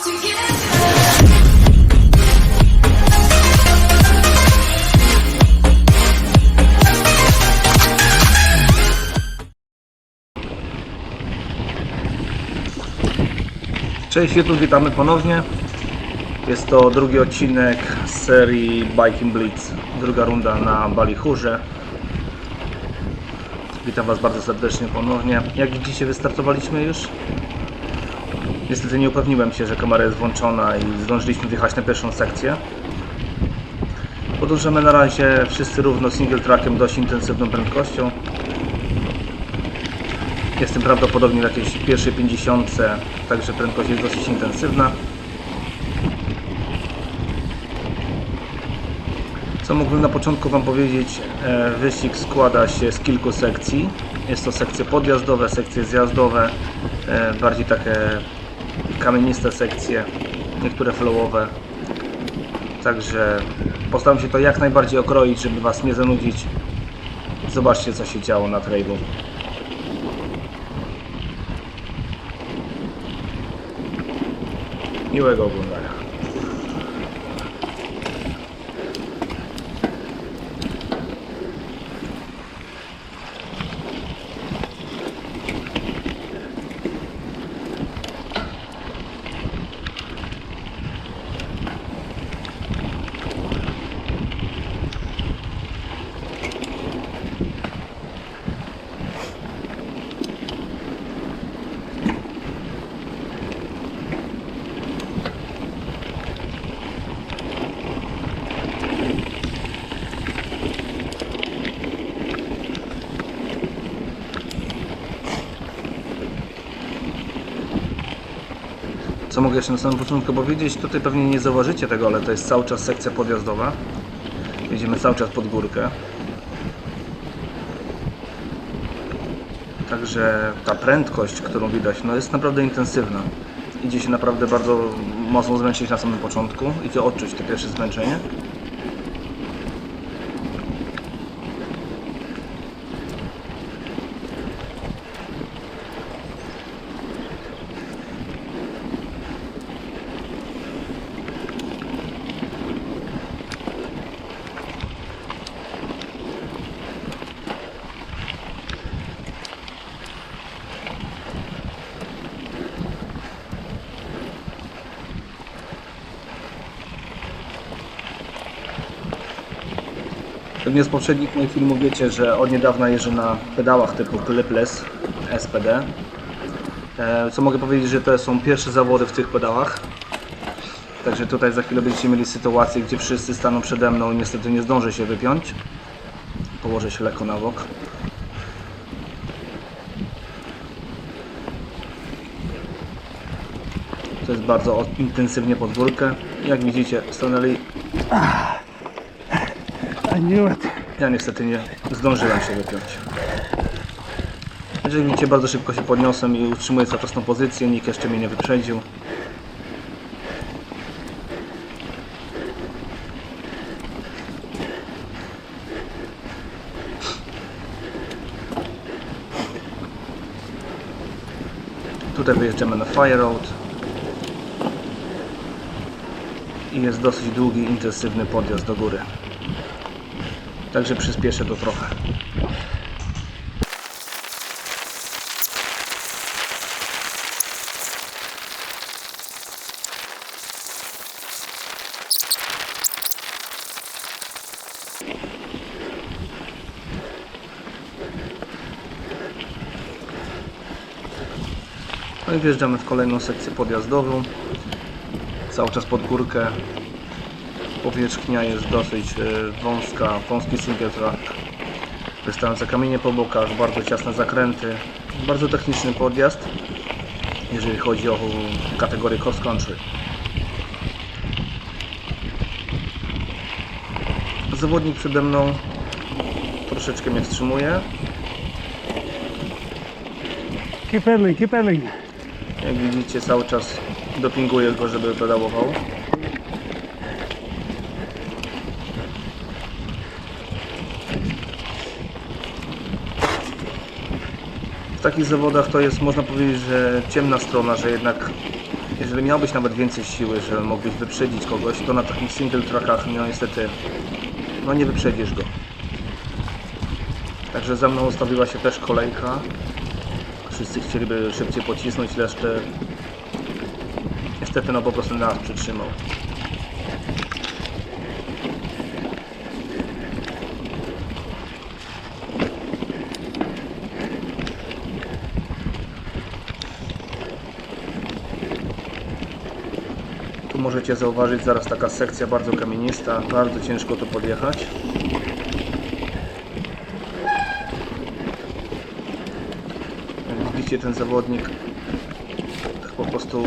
Cześć YouTube, witamy ponownie. Jest to drugi odcinek z serii Biking Blitz, druga runda na Ballyhurze. Witam Was bardzo serdecznie ponownie. Jak widzicie, wystartowaliśmy już. Niestety nie upewniłem się, że kamera jest włączona i zdążyliśmy wjechać na pierwszą sekcję. Podążamy na razie wszyscy równo single trackiem, dość intensywną prędkością. Jestem prawdopodobnie w jakiejś pierwszej 50, także prędkość jest dosyć intensywna. Co mógłbym na początku Wam powiedzieć, wyścig składa się z kilku sekcji. Jest to sekcje podjazdowe, sekcje zjazdowe, bardziej takie kamieniste sekcje, niektóre flowowe. Także postaram się to jak najbardziej okroić, żeby Was nie zanudzić. Zobaczcie, co się działo na trailu. Miłego oglądania. Co mogę jeszcze na samym początku powiedzieć? Tutaj pewnie nie zauważycie tego, ale to jest cały czas sekcja podjazdowa. Jedziemy cały czas pod górkę. Także ta prędkość, którą widać, no jest naprawdę intensywna. Idzie się naprawdę bardzo mocno zmęczyć na samym początku. Idzie odczuć to pierwsze zmęczenie. Pewnie z poprzednich moich filmów wiecie, że od niedawna jeżdżę na pedałach typu Clipless SPD. Co mogę powiedzieć, że to są pierwsze zawody w tych pedałach. Także tutaj za chwilę będziecie mieli sytuację, gdzie wszyscy staną przede mną i niestety nie zdążę się wypiąć. Położę się lekko na bok. To jest bardzo intensywnie pod górkę. Jak widzicie, stanęli. Ja niestety nie zdążyłem się wypiąć. Jeżeli widzicie, bardzo szybko się podniosłem i utrzymuję cały czas tą pozycję, nikt jeszcze mnie nie wyprzedził. Tutaj wyjeżdżamy na Fire Road i jest dosyć długi, intensywny podjazd do góry. Także przyspieszę to trochę. No i wjeżdżamy w kolejną sekcję podjazdową. Cały czas pod górkę. Powierzchnia jest dosyć wąska, wąski single track, wystające kamienie po bokach, bardzo ciasne zakręty, bardzo techniczny podjazd, jeżeli chodzi o kategorię cross country. Zawodnik przede mną troszeczkę mnie wstrzymuje. Keep pedaling, keep pedaling. Jak widzicie, cały czas dopinguję go, żeby pedałował. W takich zawodach to jest, można powiedzieć, że ciemna strona, że jednak jeżeli miałbyś nawet więcej siły, że mógłbyś wyprzedzić kogoś, to na takich single trackach no niestety no nie wyprzedzisz go. Także za mną ustawiła się też kolejka. Wszyscy chcieliby szybciej pocisnąć resztę. Niestety no po prostu nas przytrzymał. Tu możecie zauważyć zaraz taka sekcja bardzo kamienista, bardzo ciężko tu podjechać. Jak widzicie, ten zawodnik tak po prostu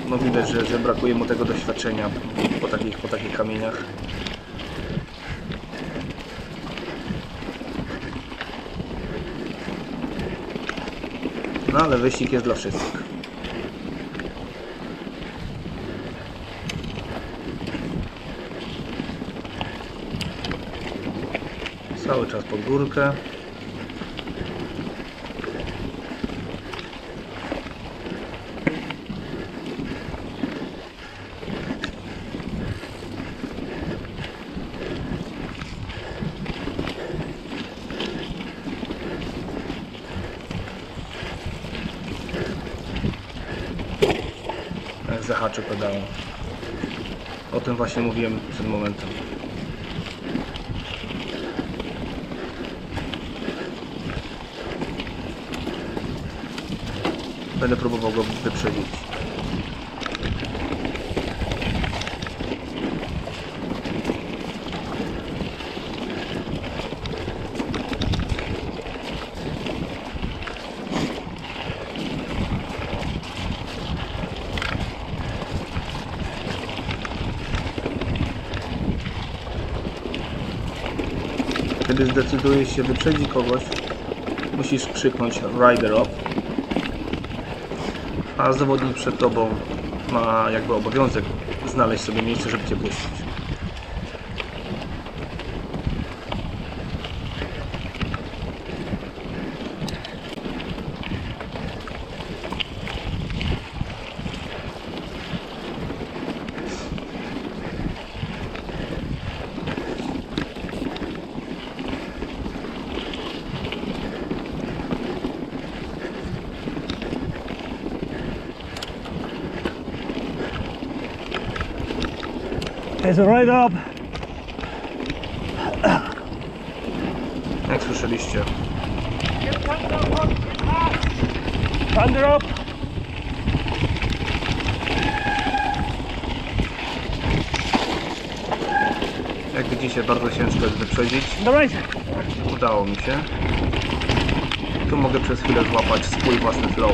no widać, że brakuje mu tego doświadczenia po takich kamieniach. No ale wyścig jest dla wszystkich. Cały czas pod górkę. Jak zahaczy pedału. O tym właśnie mówiłem przed momentem. Będę próbował go wyprzedzić. Kiedy zdecydujesz się wyprzedzić kogoś, musisz krzyknąć Rider Up, a zawodnik przed tobą ma jakby obowiązek znaleźć sobie miejsce, żeby cię puścić. There's a right up. Jak słyszeliście, Thunder up. jak widzicie, bardzo ciężko jest wyprzedzić. The right. Udało mi się. Tu mogę przez chwilę złapać swój własny flow.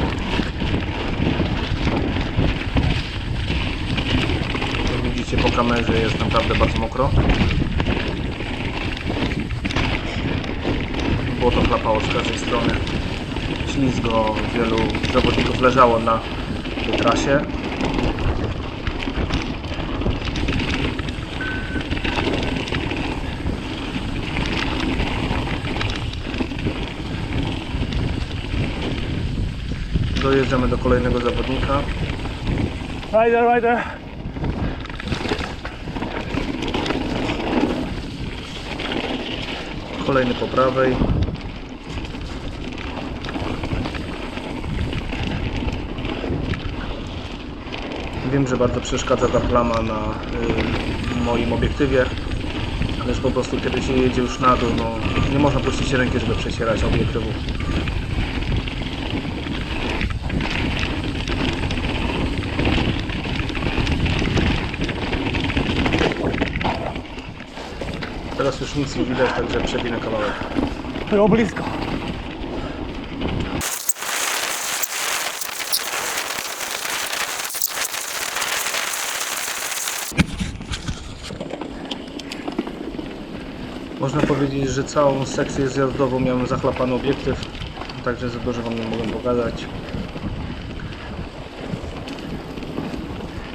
Jak widzicie, po kamerze jest naprawdę bardzo mokro. Błoto chlapało z każdej strony. Ślizgo, wielu zawodników leżało na tej trasie. Dojeżdżamy do kolejnego zawodnika. Rider, rider. Kolejny po prawej. Wiem, że bardzo przeszkadza ta plama na moim obiektywie, ale po prostu kiedy się jedzie już na dół, no, nie można puścić ręki, żeby przecierać obiektywu. Teraz już nic nie widać, także przewinę kawałek. Pero blisko. Można powiedzieć, że całą sekcję zjazdową miałem zachlapany obiektyw, także za dużo wam nie mogłem pogadać.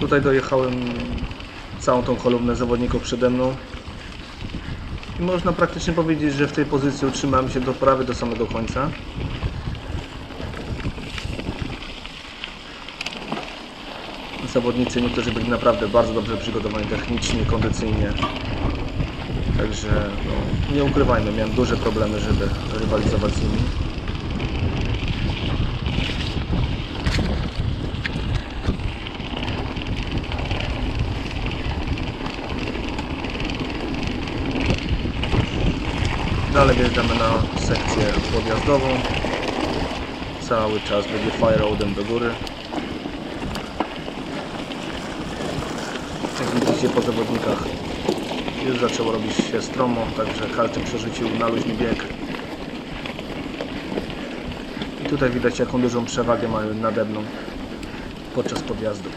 Tutaj dojechałem całą tą kolumnę zawodników przede mną. I można praktycznie powiedzieć, że w tej pozycji utrzymałem się prawie do samego końca. Zawodnicy niektórzy byli naprawdę bardzo dobrze przygotowani technicznie, kondycyjnie. Także no, nie ukrywajmy, miałem duże problemy, żeby rywalizować z nimi. Dalej wjeżdżamy na sekcję podjazdową. Cały czas będzie fire roadem do góry. Jak widzicie po zawodnikach już zaczęło robić się stromo, także każdy przerzucił na luźny bieg. I tutaj widać jaką dużą przewagę mają nade mną podczas podjazdu.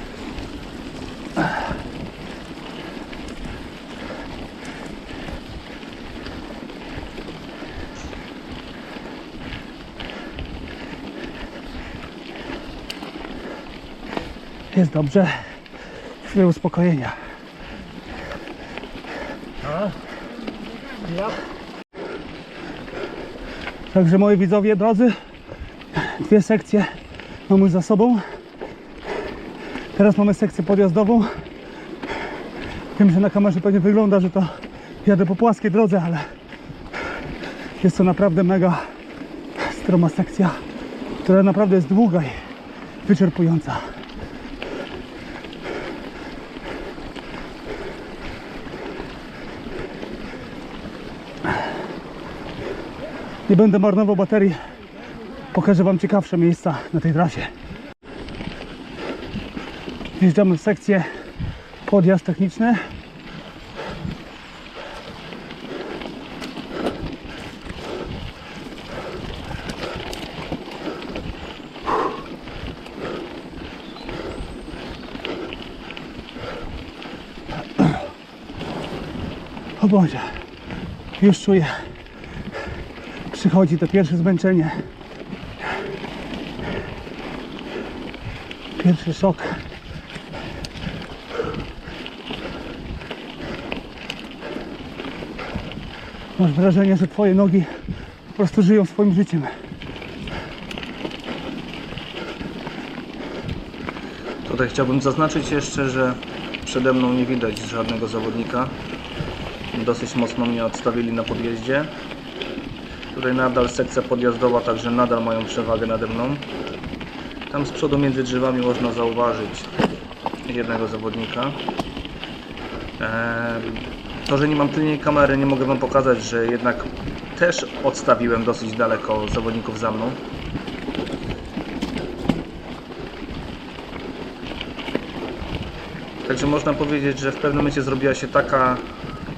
Jest dobrze. Chwilę uspokojenia. Także moi widzowie drodzy, 2 sekcje mamy za sobą. Teraz mamy sekcję podjazdową. Wiem, że na kamerze pewnie wygląda, że to jadę po płaskiej drodze, ale jest to naprawdę mega stroma sekcja, która naprawdę jest długa i wyczerpująca. Nie będę marnował baterii. Pokażę wam ciekawsze miejsca na tej trasie. Wjeżdżamy w sekcję podjazd techniczny. O Boże, już czuję. Przychodzi to pierwsze zmęczenie. Pierwszy szok. Masz wrażenie, że twoje nogi po prostu żyją swoim życiem. Tutaj chciałbym zaznaczyć jeszcze, że przede mną nie widać żadnego zawodnika. Dosyć mocno mnie odstawili na podjeździe. Tutaj nadal sekcja podjazdowa, także nadal mają przewagę nade mną. Tam z przodu między drzewami można zauważyć jednego zawodnika. To, że nie mam tylnej kamery, nie mogę wam pokazać, że jednak też odstawiłem dosyć daleko zawodników za mną. Także można powiedzieć, że w pewnym momencie zrobiła się taka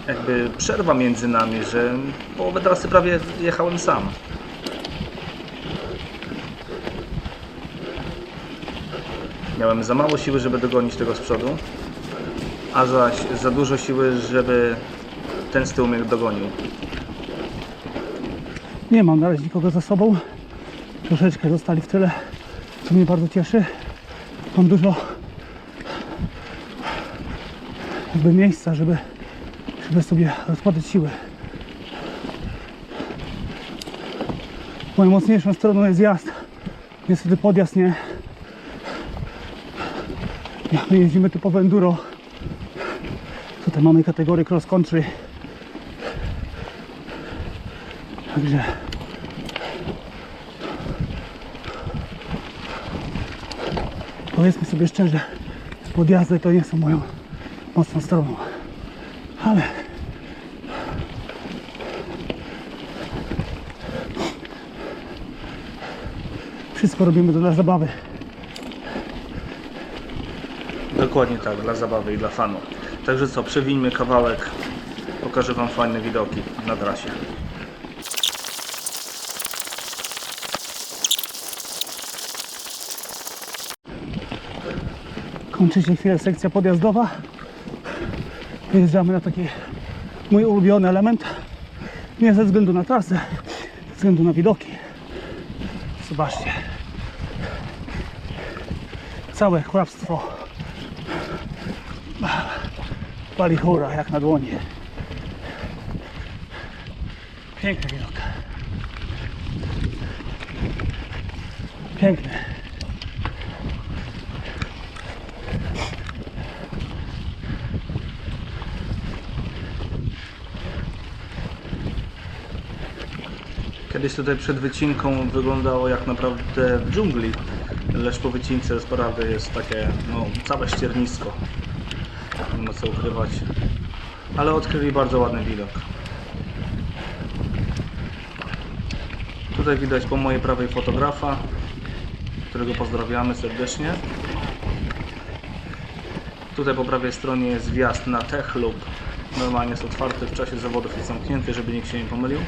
jakby przerwa między nami, że połowę trasy prawie jechałem sam. Miałem za mało siły, żeby dogonić tego z przodu, a zaś za dużo siły, żeby ten z tyłu mnie dogonił. Nie mam na razie nikogo za sobą. Troszeczkę zostali w tyle, co mnie bardzo cieszy. Mam dużo jakby miejsca, żeby sobie rozkładać siły. Moją mocniejszą stroną jest zjazd. Niestety podjazd nie. My jeździmy typowo enduro. Tutaj mamy kategorię cross country. Także powiedzmy sobie szczerze, podjazdy to nie są moją mocną stroną. Ale wszystko robimy to dla zabawy. Dokładnie tak, dla zabawy i dla fanu. Także co, przewijmy kawałek, pokażę wam fajne widoki na trasie. Kończy się chwilę sekcja podjazdowa. Wyjeżdżamy na taki mój ulubiony element. Nie ze względu na trasę, ze względu na widoki. Zobaczcie. Całe hrabstwo Ballyhura jak na dłoni. Piękny widok. Piękny. Kiedyś tutaj przed wycinką wyglądało jak naprawdę w dżungli, lecz po wycince naprawdę jest takie całe ściernisko. Nie ma co ukrywać. Ale odkryli bardzo ładny widok. Tutaj widać po mojej prawej fotografa, którego pozdrawiamy serdecznie. Tutaj po prawej stronie jest wjazd na Techlub. Normalnie jest otwarty, w czasie zawodów jest zamknięty, żeby nikt się nie pomylił.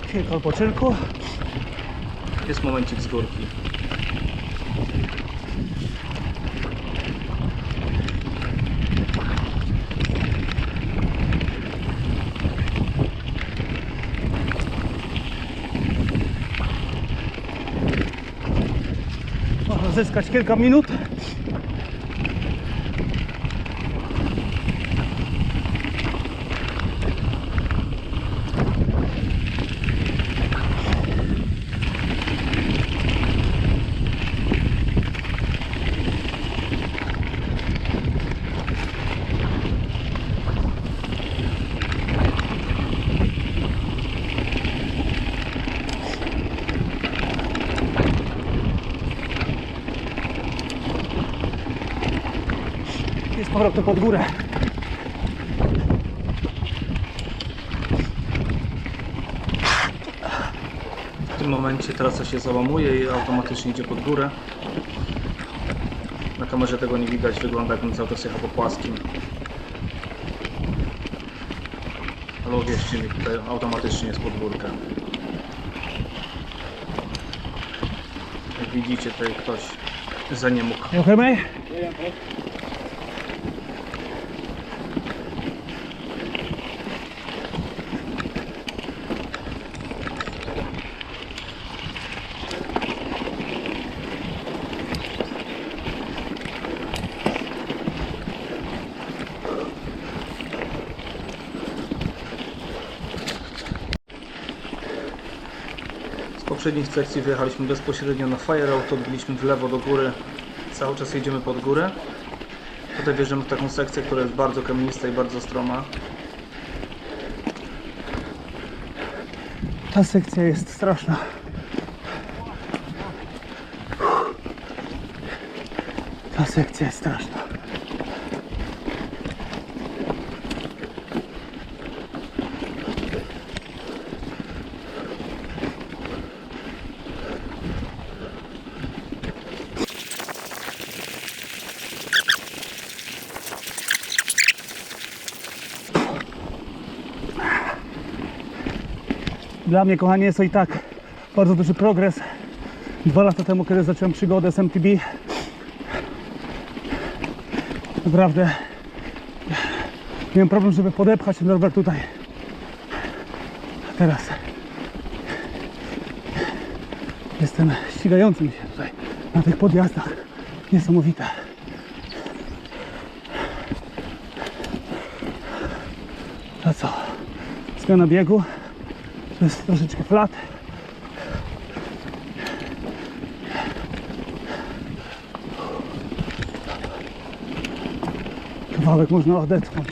Chwilkę odpoczynku. Jest momencik z górki. Można zyskać kilka minut. Jest powrotem pod górę. W tym momencie trasa się załamuje i automatycznie idzie pod górę. Na kamerze tego nie widać, wygląda jakbym cały czas jechał po płaskim. Ale uwierzcie mi, tutaj automatycznie jest pod górkę. Jak widzicie, tutaj ktoś za nie mógł. Ruchymy. Z poprzednich sekcji wyjechaliśmy bezpośrednio na Fire Out, odbiliśmy w lewo do góry. Cały czas jedziemy pod górę. Tutaj wjeżdżamy w taką sekcję, która jest bardzo kamienista i bardzo stroma. Ta sekcja jest straszna. Ta sekcja jest straszna. Dla mnie, kochani, jest to i tak bardzo duży progres. 2 lata temu, kiedy zacząłem przygodę z MTB, naprawdę miałem problem, żeby podepchać ten rower tutaj. A teraz jestem ścigającym się tutaj na tych podjazdach. Niesamowite. A co? Zmiana biegu. To jest troszeczkę flat. Kawałek można odetchnąć.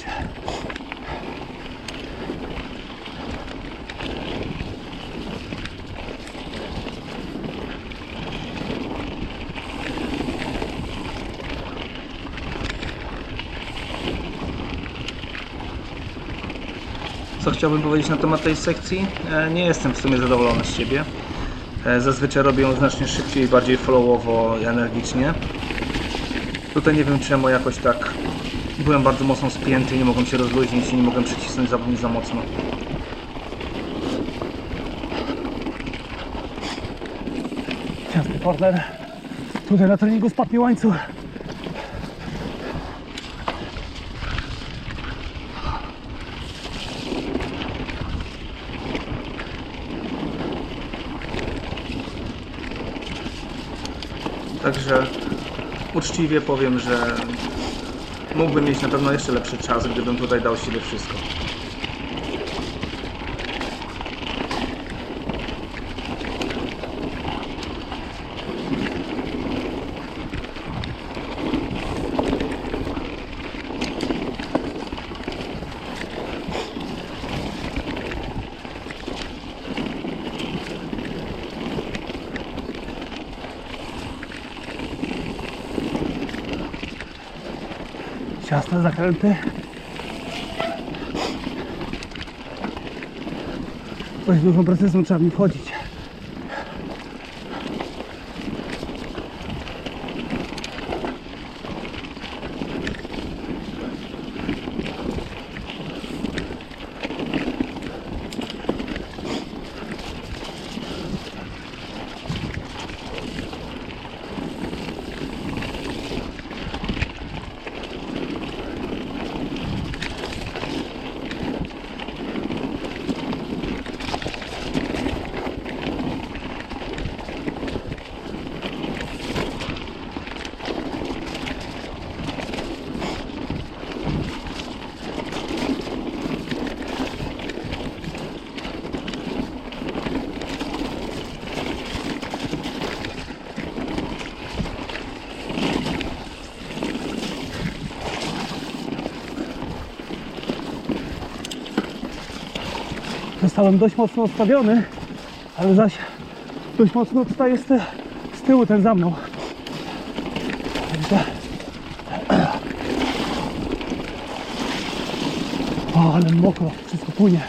Co chciałbym powiedzieć na temat tej sekcji? Nie jestem w sumie zadowolony z siebie. Zazwyczaj robię ją znacznie szybciej i bardziej flowowo i energicznie. Tutaj nie wiem czemu jakoś tak byłem bardzo mocno spięty, nie mogłem się rozluźnić i nie mogłem przycisnąć zawodnik za mocno. Ciasny partner. Tutaj na treningu spadł mi łańcuch. Także uczciwie powiem, że mógłbym mieć na pewno jeszcze lepszy czas, gdybym tutaj dał siebie wszystko. Ciasne zakręty. Dość dużą precyzją trzeba mi wchodzić. Zostałem dość mocno odstawiony, ale zaś dość mocno odstaje z tyłu ten za mną. Także... O, ale mokro, wszystko płynie.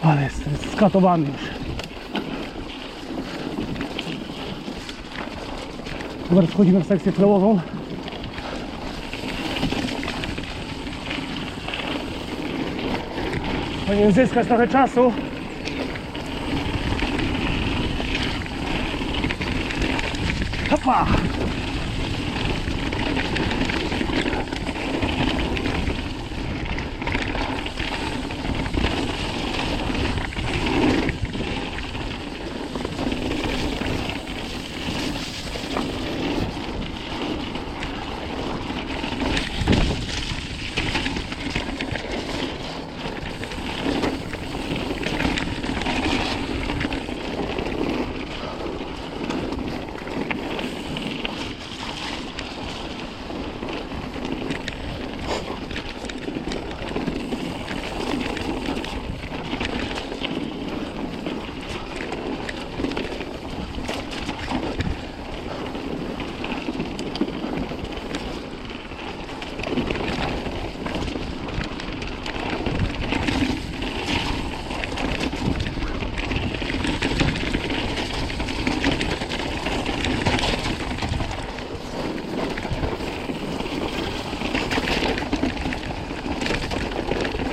Ale jestem skatowany już. Dobra, wchodzimy w sekcję flowową. Powinien zyskać trochę czasu. Hopa!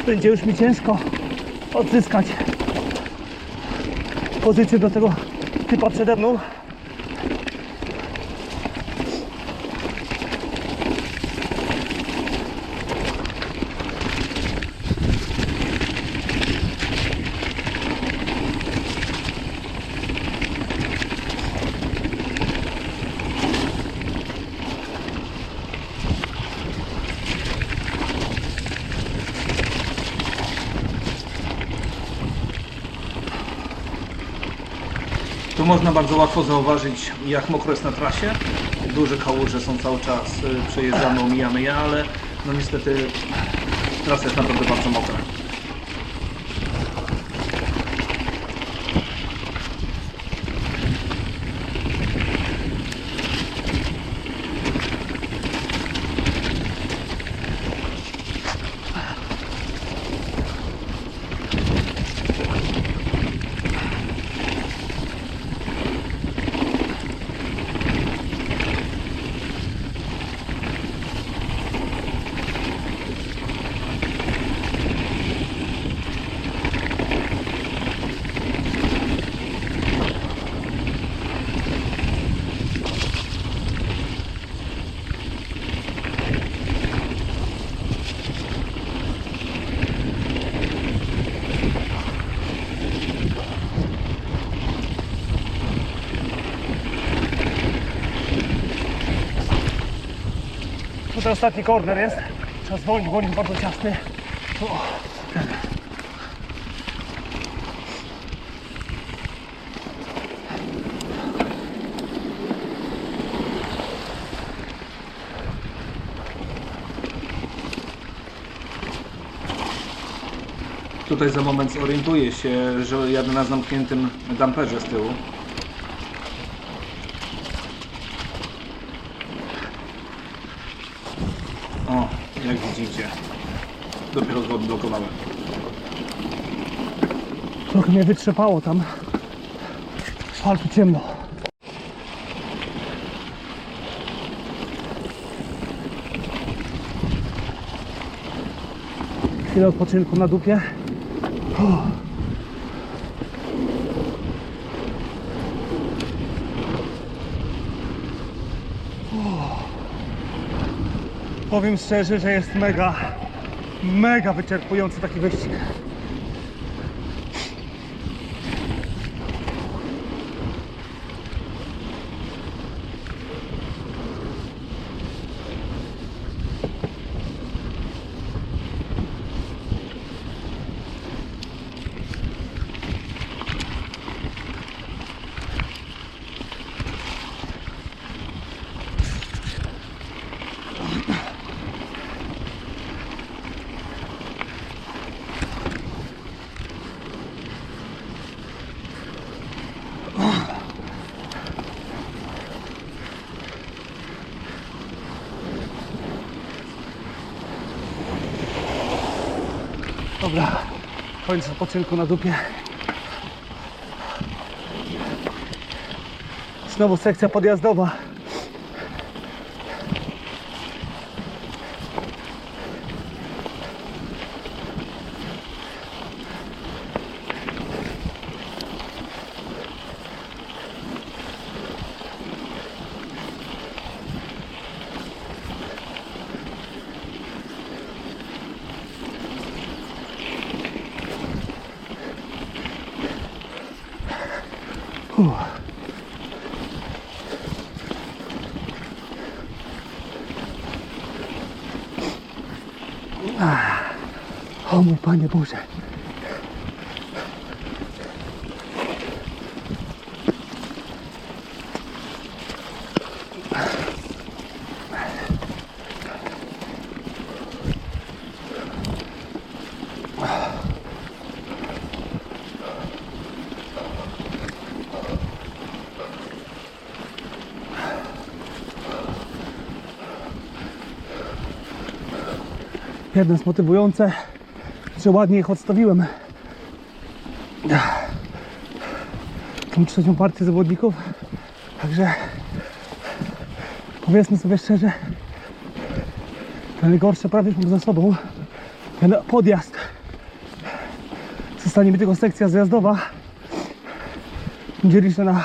Będzie już mi ciężko odzyskać pozycję do tego typa przede mną. Tu można bardzo łatwo zauważyć, jak mokro jest na trasie. Duże kałuże są cały czas, przejeżdżamy, omijamy je, ale no niestety trasa jest naprawdę bardzo mokra. Tutaj ostatni corner jest. Trzeba zwolnić, bo on jest bardzo ciasny. O, ten. tutaj za moment zorientuję się, że jadę na zamkniętym damperze z tyłu. O, jak widzicie, dopiero go odblokowałem. Trochę mnie wytrzepało tam. Ale tu ciemno. Chwilę odpoczynku na dupie. Powiem szczerze, że jest mega wyczerpujący taki wyścig. Dobra, koniec odpoczynku na dupie. Znowu sekcja podjazdowa. O mój Panie Boże. Jedno jest motywujące, że ładnie ich odstawiłem. Tą trzecią partię zawodników. Także powiedzmy sobie szczerze, te najgorsze prawie już mam za sobą. Ten podjazd. Zostanie mi tylko sekcja zjazdowa. Będzie liczę na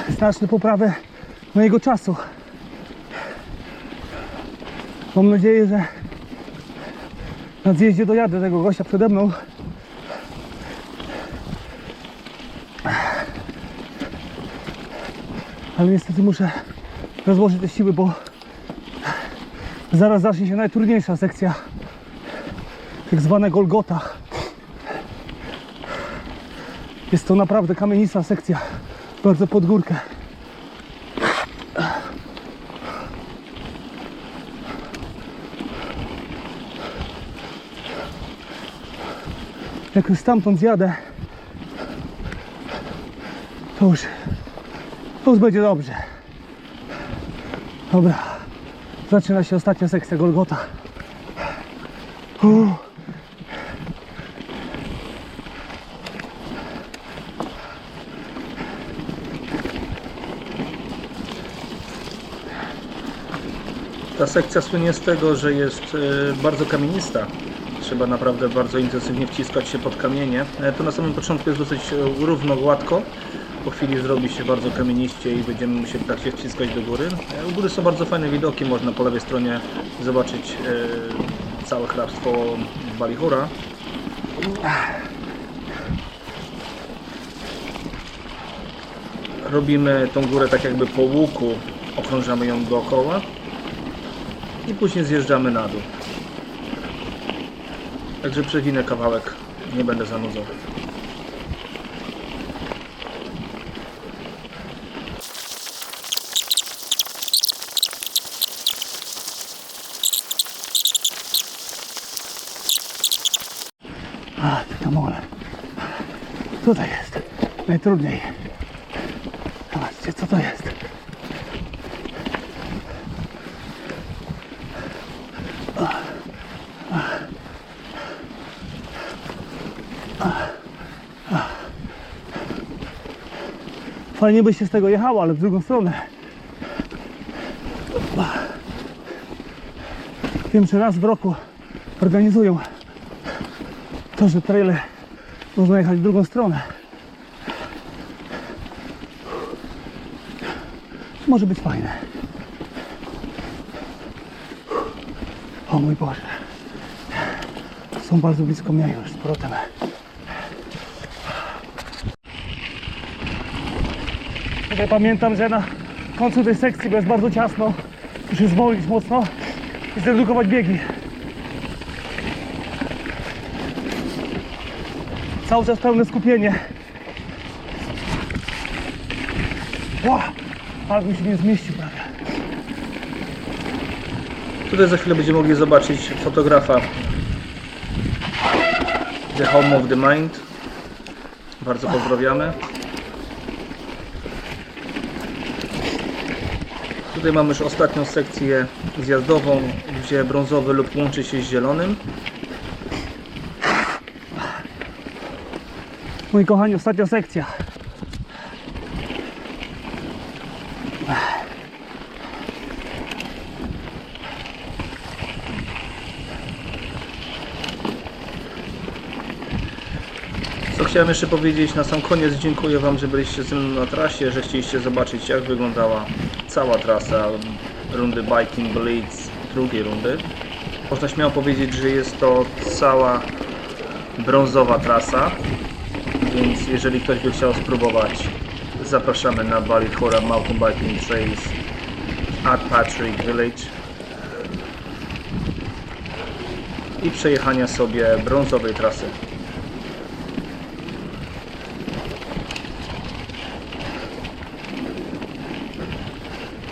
znaczne poprawę mojego czasu. Mam nadzieję, że na zjeździe dojadę tego gościa przede mną. Ale niestety muszę rozłożyć te siły, bo zaraz zacznie się najtrudniejsza sekcja, tak zwana Golgota. Jest to naprawdę kamienista sekcja, bardzo pod górkę. Jak już stamtąd zjadę, to już będzie dobrze. Dobra, zaczyna się ostatnia sekcja Golgota. Ta sekcja słynie z tego, że jest bardzo kamienista. Trzeba naprawdę bardzo intensywnie wciskać się pod kamienie. Tu na samym początku jest dosyć równo, gładko. Po chwili zrobi się bardzo kamieniście i będziemy musieli tak się wciskać do góry. U góry są bardzo fajne widoki. Można po lewej stronie zobaczyć całe hrabstwo Balihura. Robimy tą górę tak jakby po łuku. Okrążamy ją dookoła. I później zjeżdżamy na dół. Także przewinę kawałek, nie będę zanudzał. Tutaj jest najtrudniej. Zobaczcie, co to jest. Fajnie by się z tego jechało, ale w drugą stronę. Wiem, że raz w roku organizują to, że trailer można jechać w drugą stronę. Może być fajne. O mój Boże. Są bardzo blisko mnie już z powrotem. Tutaj pamiętam, że na końcu tej sekcji, bo jest bardzo ciasno, muszę zwolnić mocno i zredukować biegi. Cały czas pełne skupienie. Wow, ale mi się nie zmieścił prawie. Tutaj za chwilę będziemy mogli zobaczyć fotografa The Home of the Mind. Bardzo pozdrawiamy. Tutaj mamy już ostatnią sekcję zjazdową, gdzie brązowy lub łączy się z zielonym. Moi kochani, ostatnia sekcja. Co chciałem jeszcze powiedzieć na sam koniec, dziękuję Wam, że byliście ze mną na trasie, że chcieliście zobaczyć, jak wyglądała cała trasa rundy Biking Blitz, drugiej rundy. Można śmiało powiedzieć, że jest to cała brązowa trasa, więc jeżeli ktoś by chciał spróbować, zapraszamy na Ballyhora Mountain Biking Trails at Patrick Village i przejechania sobie brązowej trasy.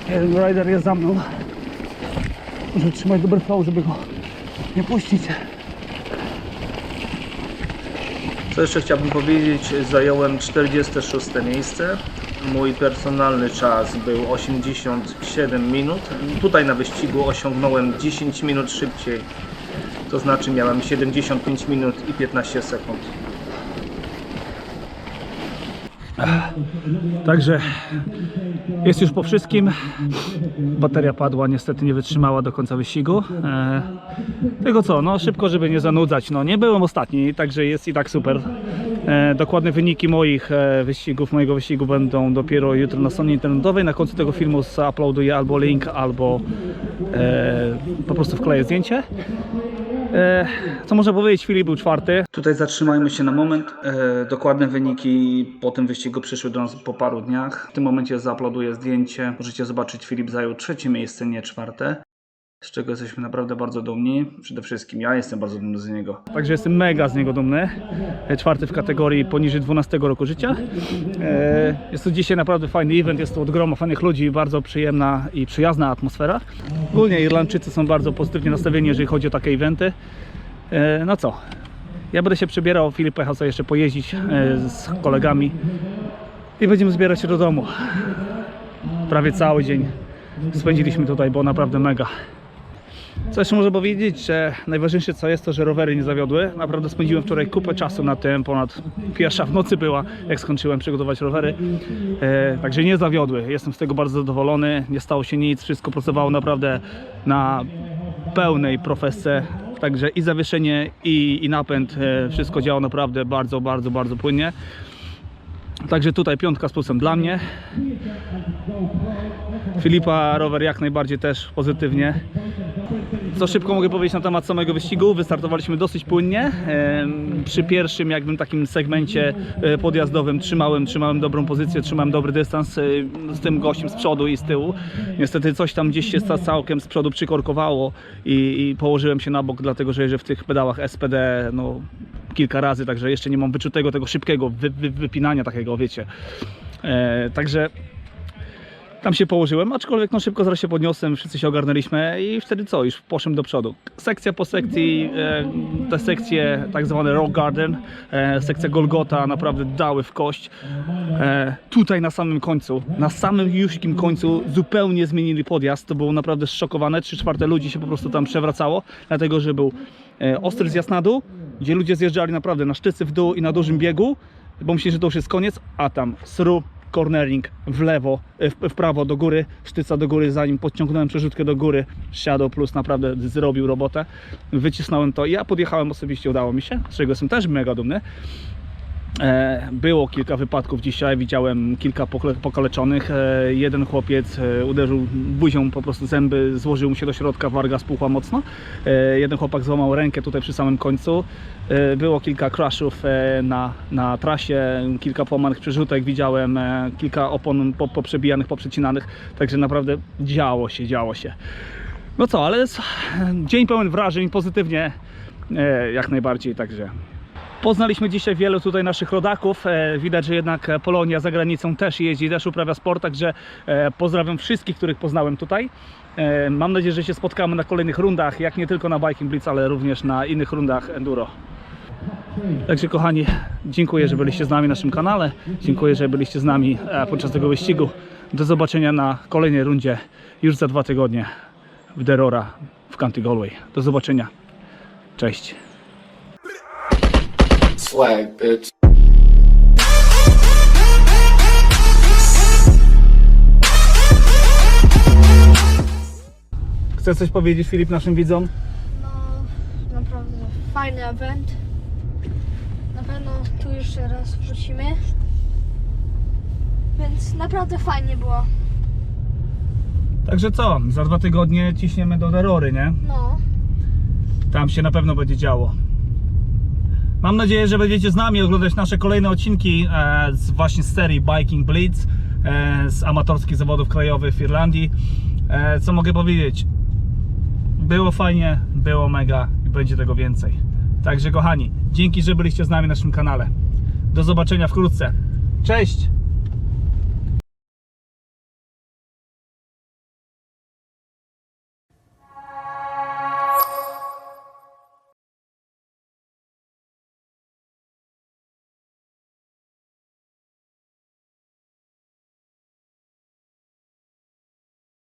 Jeden rider jest za mną. Muszę trzymać dobry flow, żeby go nie puścić. Co jeszcze chciałbym powiedzieć, zająłem 46 miejsce. Mój personalny czas był 87 minut. Tutaj na wyścigu osiągnąłem 10 minut szybciej. To znaczy miałem 75 minut i 15 sekund. Także jest już po wszystkim. Bateria padła, niestety nie wytrzymała do końca wyścigu. Tego co, no szybko, żeby nie zanudzać. No nie byłem ostatni, także jest i tak super. Dokładne wyniki moich wyścigów, mojego wyścigu będą dopiero jutro na stronie internetowej. Na końcu tego filmu zauploaduję albo link, albo po prostu wkleję zdjęcie. Co można powiedzieć, Filip był czwarty. Tutaj zatrzymajmy się na moment. Dokładne wyniki po tym wyścigu przyszły do nas po paru dniach. W tym momencie zauploaduję zdjęcie. Możecie zobaczyć, Filip zajął trzecie miejsce, nie czwarte. Z czego jesteśmy naprawdę bardzo dumni. Przede wszystkim ja jestem bardzo dumny z niego. Także jestem mega z niego dumny. Czwarty w kategorii poniżej 12 roku życia. Jest to dzisiaj naprawdę fajny event, jest to od groma fajnych ludzi, bardzo przyjemna i przyjazna atmosfera. Ogólnie Irlandczycy są bardzo pozytywnie nastawieni, jeżeli chodzi o takie eventy. No co, ja będę się przebierał, Filip pojechał sobie jeszcze pojeździć z kolegami i będziemy zbierać się do domu. Prawie cały dzień spędziliśmy tutaj, było naprawdę mega. Co jeszcze można powiedzieć, że najważniejsze co jest to, że rowery nie zawiodły. Naprawdę spędziłem wczoraj kupę czasu na tym, ponad pierwsza w nocy była, jak skończyłem przygotować rowery. Także nie zawiodły, jestem z tego bardzo zadowolony, nie stało się nic, wszystko pracowało naprawdę na pełnej profesce. Także i zawieszenie, i napęd, wszystko działa naprawdę bardzo płynnie. Także tutaj 5 z plusem dla mnie. Filipa rower jak najbardziej też pozytywnie. Co szybko mogę powiedzieć na temat samego wyścigu, wystartowaliśmy dosyć płynnie. Przy pierwszym jakbym takim segmencie podjazdowym trzymałem dobrą pozycję, trzymałem dobry dystans z tym gościem z przodu i z tyłu. Niestety coś tam gdzieś się całkiem z przodu przykorkowało i położyłem się na bok, dlatego że jeżdżę w tych pedałach SPD no, kilka razy, także jeszcze nie mam wyczutego tego szybkiego wypinania takiego, wiecie. Także Tam się położyłem, aczkolwiek no szybko zaraz się podniosłem, wszyscy się ogarnęliśmy i wtedy co, już poszedłem do przodu. Sekcja po sekcji, te sekcje tak zwane Rock Garden, sekcja Golgota naprawdę dały w kość. Tutaj na samym końcu, na samym jużkim końcu zupełnie zmienili podjazd, to było naprawdę zszokowane, 3/4 ludzi się po prostu tam przewracało, dlatego że był ostry zjazd na dół, gdzie ludzie zjeżdżali naprawdę na szczycy w dół i na dużym biegu, bo myśleli, że to już jest koniec, a tam sru, cornering w lewo, w prawo do góry, sztyca do góry, zanim podciągnąłem przerzutkę do góry, Shadow Plus naprawdę zrobił robotę, wycisnąłem to i ja podjechałem osobiście, udało mi się, z czego jestem też mega dumny. Było kilka wypadków dzisiaj, widziałem kilka pokaleczonych. Jeden chłopiec uderzył buzią, po prostu zęby, złożył mu się do środka, warga spuchła mocno. Jeden chłopak złamał rękę tutaj przy samym końcu. Było kilka crashów na trasie, kilka połamanych przerzutek widziałem, kilka opon poprzebijanych, poprzecinanych, także naprawdę działo się. No co, ale jest dzień pełen wrażeń, pozytywnie jak najbardziej, także poznaliśmy dzisiaj wielu tutaj naszych rodaków. Widać, że jednak Polonia za granicą też jeździ, też uprawia sport, także pozdrawiam wszystkich, których poznałem tutaj. Mam nadzieję, że się spotkamy na kolejnych rundach, jak nie tylko na Biking Blitz, ale również na innych rundach enduro. Także kochani, dziękuję, że byliście z nami na naszym kanale. Dziękuję, że byliście z nami podczas tego wyścigu. Do zobaczenia na kolejnej rundzie już za 2 tygodnie w Derora w County Galway. Do zobaczenia. Cześć. Swag, bitch. Chcesz coś powiedzieć, Filip, naszym widzom? No, naprawdę fajny event. Na pewno tu jeszcze raz wrócimy. Więc naprawdę fajnie było. Także co, za 2 tygodnie ciśniemy do Derory, nie? No, Tam się na pewno będzie działo. Mam nadzieję, że będziecie z nami oglądać nasze kolejne odcinki właśnie z serii Biking Blitz, z amatorskich zawodów krajowych w Irlandii. Co mogę powiedzieć? Było fajnie, było mega i będzie tego więcej. Także kochani, dzięki, że byliście z nami na naszym kanale. Do zobaczenia wkrótce. Cześć!